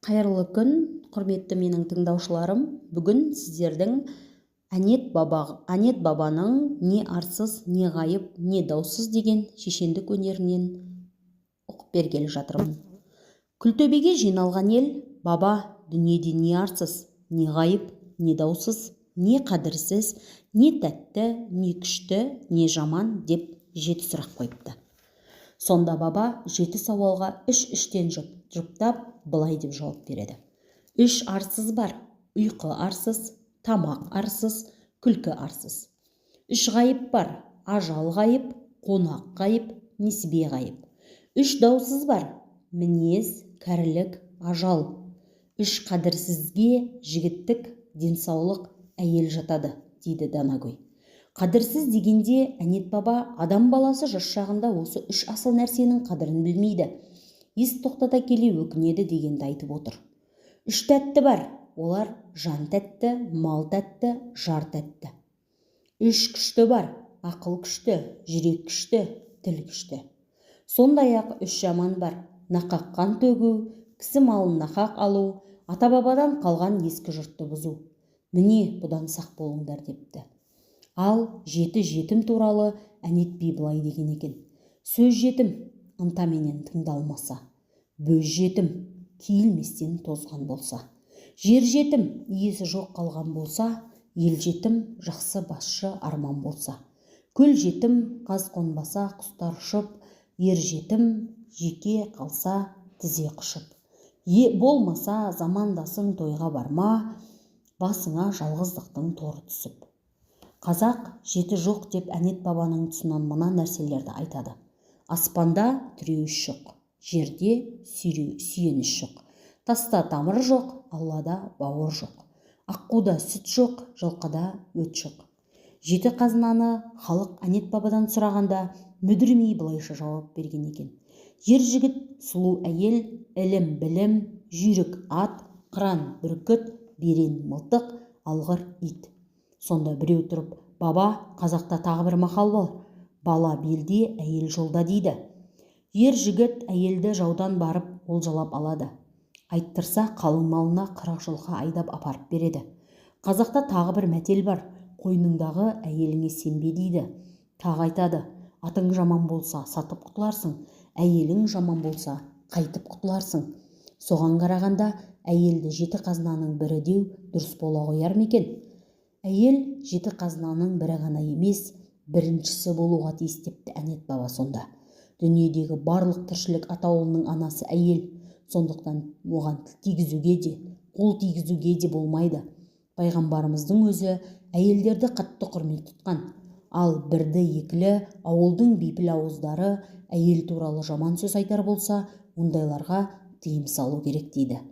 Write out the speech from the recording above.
Қайырлы күн, құрметті менің тыңдаушыларым. Бүгін сіздердің әнет бабаның не арсыз, не ғайып, не даусыз деген шешендік өнерінен оқып бергелі жатырмын. Күлтөбеге жиналған ел, баба дүниеде не арсыз, не ғайып, не даусыз, не қадірсіз, не тәтті, не күшті, не жаман деп 7 сұрақ қойыпты. Сонда баба 7 сауалға үштен жұптап былай деп жауап береді. 3 арсыз бар: ұйқы арсыз, тамақ арсыз, күлкі арсыз. 3 ғайып бар: ажал ғайып, қонақ ғайып, несібе ғайып. 3 даусыз бар: мінез, кәрілік, ажал. 3 қадірсізге жігіттік, денсаулық, әйел жатады, дейді Данагөй. Қадірсіз дегенде әнет баба адам баласы жас шағында осы 3 асыл нәрсенің қадірін білмейді. Ес тоқтата келе өкінеді дегенді айтып отыр. 3 тәтті бар, олар жан тәтті, мал тәтті, жар тәтті. 3 күшті бар, ақыл күшті, жүрек күшті, тіл күшті. Сондай-ақ 3 жаман бар: нақақ қан төгу, кісі малын нақақ алу, ата-бабадан қалған ескі жұртты бұзу. Міне бұдан сақ болыңдар депті. Ал 7 жетім туралы әнет би былай деген екен: сөз жетім ынтаменен тыңдалмаса, бөз жетім киілместен тозған болса, жер жетім иесі жоқ қалған болса, ел жетім жақсы басшы арман болса, көл жетім қаз қонбаса, құстар ұшып, ер жетім жеке қалса, тізе құшып. Болмаса замандасың тойға барма, басыңа жалғыздықтың торы түсіп. Қазақ 7 жоқ деп әнет бабаның тұсынан мына нәрселерді айтады. Аспанда тіреуіш жоқ, жерде сүйеніш жоқ, таста тамыр жоқ, Аллада бауыр жоқ, аққуда сүт жоқ, жылқыда өт жоқ. 7 қазынаны халық әнет бабадан сұрағанда мүдірмей былайша жауап берген екен: ер жігіт, сұлу әйел, ілім, білім, жүйрік ат, қыран бүркіт, берен мылтық, алғыр ит. Сонда біреу тұрып: баба, қазақта тағы бір мақал бар: бала белде, әйел жолда дейді. Ер жігіт әйелді жаудан барып олжалап алады. Айттырса қалың малына 40 жылқы айдап апарып береді. Қазақта тағы бір мәтел бар: қойныңдағы әйеліңе сенбе дейді. Тағы айтады: атың жаман болса сатып құтыларсың, әйелің жаман болса қайтып құтыларсың. Соған қарағанда әйелді 7 қазынаның бірі деу дұрыс бола қояр ма екен? Әйел 7 қазынаның бірі ғана емес, біріншісі болуға тиіс депті әнет баба сонда. Дүниедегі барлық тіршілік атаулының анасы әйел. Сондықтан оған тіл тигізуге де, қол тигізуге де болмайды. Пайғамбарымыздың өзі әйелдерді қатты құрмет тұтқан. Ал бірді-екілі ауылдың бейпіл ауыздары әйел туралы жаман сөз айтар болса, ондайларға тыйым салу керек дейді.